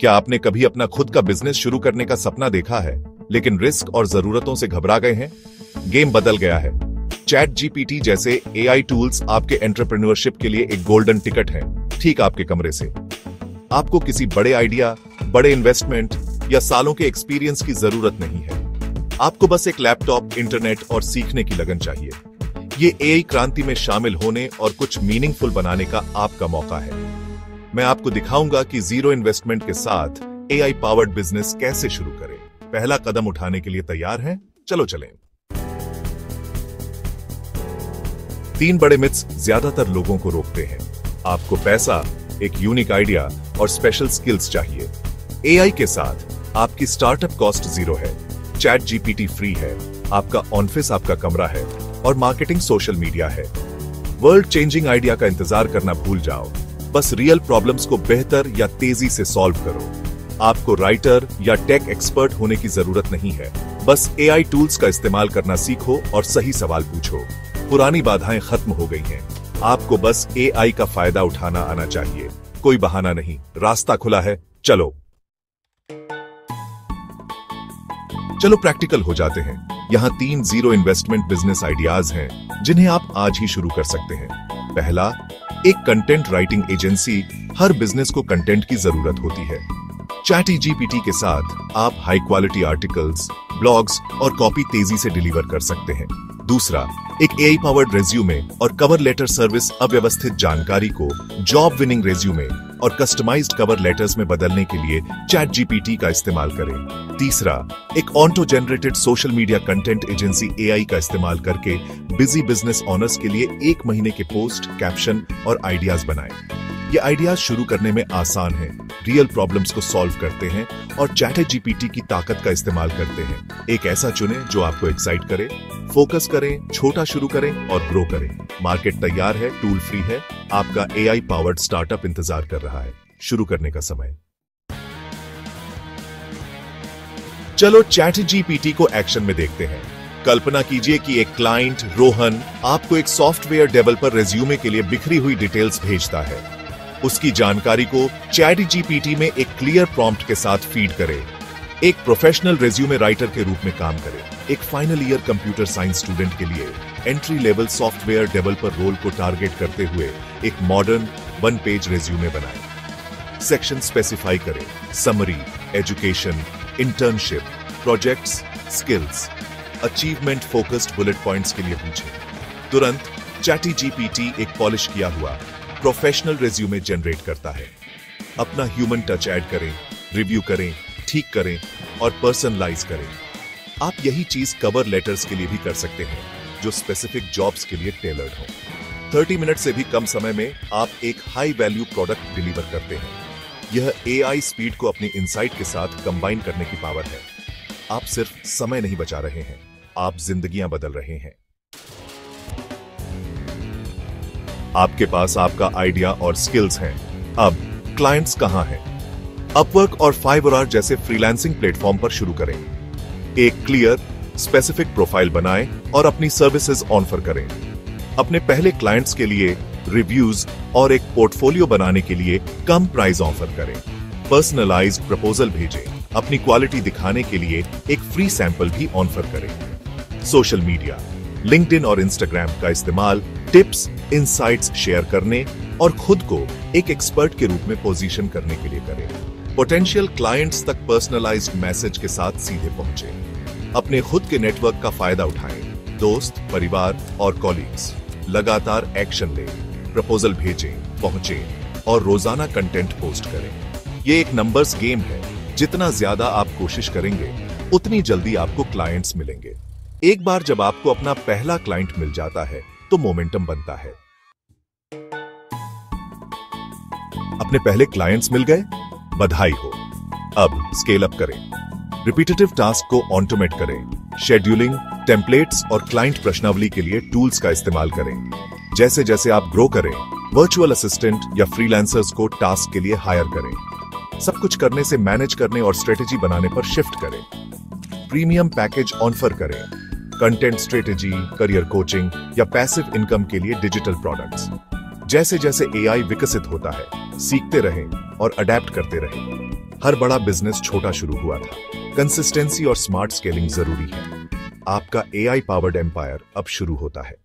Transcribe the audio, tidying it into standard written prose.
क्या आपने कभी अपना खुद का बिजनेस शुरू करने का सपना देखा है, लेकिन रिस्क और जरूरतों से घबरा गए हैं? गेम बदल गया है। चैट जीपीटी जैसे एआई टूल्स आपके एंटरप्रेन्योरशिप के लिए एक गोल्डन टिकट है, ठीक आपके कमरे से। आपको किसी बड़े आइडिया, बड़े इन्वेस्टमेंट या सालों के एक्सपीरियंस की जरूरत नहीं है। आपको बस एक लैपटॉप, इंटरनेट और सीखने की लगन चाहिए। ये एआई क्रांति में शामिल होने और कुछ मीनिंगफुल बनाने का आपका मौका है। मैं आपको दिखाऊंगा कि जीरो इन्वेस्टमेंट के साथ एआई पावर्ड बिजनेस कैसे शुरू करें। पहला कदम उठाने के लिए तैयार हैं? चलो चलें। 3 बड़े मिथ्स ज्यादातर लोगों को रोकते हैं। आपको पैसा, एक यूनिक आइडिया और स्पेशल स्किल्स चाहिए। एआई के साथ आपकी स्टार्टअप कॉस्ट जीरो है। चैट जीपीटी फ्री है, आपका ऑफिस आपका कमरा है और मार्केटिंग सोशल मीडिया है। वर्ल्ड चेंजिंग आइडिया का इंतजार करना भूल जाओ, बस रियल प्रॉब्लम्स को बेहतर या तेजी से सॉल्व करो। आपको राइटर या टेक एक्सपर्ट होने की जरूरत नहीं है, बस एआई टूल्स का इस्तेमाल करना सीखो और सही सवाल पूछो। पुरानी बाधाएं खत्म हो गई हैं, आपको बस एआई का फायदा उठाना आना चाहिए। कोई बहाना नहीं, रास्ता खुला है। चलो प्रैक्टिकल हो जाते हैं। यहां 3 जीरो इन्वेस्टमेंट बिजनेस आइडियाज हैं जिन्हें आप आज ही शुरू कर सकते हैं। पहला, एक कंटेंट राइटिंग एजेंसी। हर बिजनेस को कंटेंट की जरूरत होती है। चैट जीपीटी के साथ आप हाई क्वालिटी आर्टिकल्स, ब्लॉग्स और कॉपी तेजी से डिलीवर कर सकते हैं। दूसरा, एक एआई पावर्ड रेज्यूमे और कवर लेटर सर्विस अव्यवस्थित जानकारी को जॉब विनिंग रेज्यूमे और कस्टमाइज्ड कवर लेटर्स में बदलने के लिए चैट जीपीटी का इस्तेमाल करें। तीसरा, एक auto generated social media content agency AI का इस्तेमाल करके बिजी बिजनेस ओनर्स के लिए 1 महीने के पोस्ट, कैप्शन और आइडियाज बनाएं। ये आइडियाज शुरू करने में आसान है, रियल प्रॉब्लम्स को सॉल्व करते हैं और चैट जीपीटी की ताकत का इस्तेमाल करते हैं। एक ऐसा चुनें जो आपको एक्साइट करे। फोकस करें, छोटा शुरू करें और ग्रो करें। मार्केट तैयार है, टूल फ्री है, आपका एआई पावर्ड स्टार्टअप इंतजार कर रहा है। शुरू करने का समय। चलो चैट जीपीटी को एक्शन में देखते हैं। कल्पना कीजिए कि एक क्लाइंट रोहन आपको एक सॉफ्टवेयर डेवलपर रेज्यूमे के लिए बिखरी हुई डिटेल्स भेजता है। उसकी जानकारी को चैट जीपीटी में एक क्लियर प्रॉम्प्ट के साथ फीड करें। एक प्रोफेशनल रेज्यूमे राइटर के रूप में काम करें। एक final year computer science student के लिए entry level software developer role को टारगेट करते हुए एक मॉडर्न 1 पेज रेज्यूमे बनाएं। सेक्शन स्पेसिफाई करें, summary, education, internship, projects, skills, achievement focused bullet points के लिए पूछें। तुरंत चैट जीपीटी एक पॉलिश किया हुआ प्रोफेशनल रेज्यूमे जनरेट करता है। अपना ह्यूमन टच ऐड करें, रिव्यू करें, ठीक करें और पर्सनलाइज करें। आप यही चीज कवर लेटर्स के लिए भी कर सकते हैं, जो स्पेसिफिक जॉब्स के लिए टेलर्ड हो। 30 मिनट से भी कम समय में आप एक हाई वैल्यू प्रोडक्ट डिलीवर करते हैं। यह एआई स्पीड को अपनी इनसाइट के साथ कंबाइन करने की पावर है। आप सिर्फ समय नहीं बचा रहे हैं, आप जिंदगियां बदल रहे हैं। आपके पास आपका आइडिया और स्किल्स हैं। अब क्लाइंट्स कहां हैं? अपवर्क और फाइवर जैसे फ्रीलांसिंग प्लेटफॉर्म पर शुरू करें। एक क्लियर, स्पेसिफिक प्रोफाइल बनाएं और अपनी सर्विसेज ऑफर करें। अपने पहले क्लाइंट्स के लिए रिव्यूज और एक पोर्टफोलियो बनाने के लिए कम प्राइस ऑफर करें। पर्सनलाइज्ड प्रपोजल भेजें। अपनी क्वालिटी दिखाने के लिए एक फ्री सैंपल भी ऑफर करें। सोशल मीडिया, लिंक्डइन और इंस्टाग्राम का इस्तेमाल टिप्स, इनसाइट्स शेयर करने और खुद को एक एक्सपर्ट के रूप में पोजीशन करने के लिए करें। पोटेंशियल क्लाइंट्स तक पर्सनलाइज्ड मैसेज के साथ सीधे पहुंचे। अपने खुद के नेटवर्क का फायदा उठाएं। दोस्त, परिवार और कॉलीग्स। लगातार एक्शन लें, प्रपोजल भेजें, पहुंचें और रोजाना कंटेंट पोस्ट करें। ये एक नंबर्स गेम है। जितना ज्यादा आप कोशिश करेंगे, उतनी जल्दी आपको क्लाइंट्स मिलेंगे। एक बार जब आपको अपना पहला क्लाइंट मिल जाता है, तो मोमेंटम बनता है। अपने पहले क्लाइंट्स मिल गए? बधाई हो। अब स्केल अप करें। रिपीटेटिव टास्क को ऑटोमेट करें। शेड्यूलिंग, टेम्पलेट्स और क्लाइंट प्रश्नावली के लिए टूल्स का इस्तेमाल करें। जैसे जैसे आप ग्रो करें, वर्चुअल असिस्टेंट या फ्रीलांसर्स को टास्क के लिए हायर करें। सब कुछ करने से मैनेज करने और स्ट्रेटेजी बनाने पर शिफ्ट करें। प्रीमियम पैकेज ऑफर करें। कंटेंट स्ट्रेटेजी, करियर कोचिंग या पैसिव इनकम के लिए डिजिटल प्रोडक्ट्स। जैसे जैसे एआई विकसित होता है, सीखते रहें और अडेप्ट करते रहें। हर बड़ा बिजनेस छोटा शुरू हुआ था। कंसिस्टेंसी और स्मार्ट स्केलिंग जरूरी है। आपका AI पावर्ड एम्पायर अब शुरू होता है।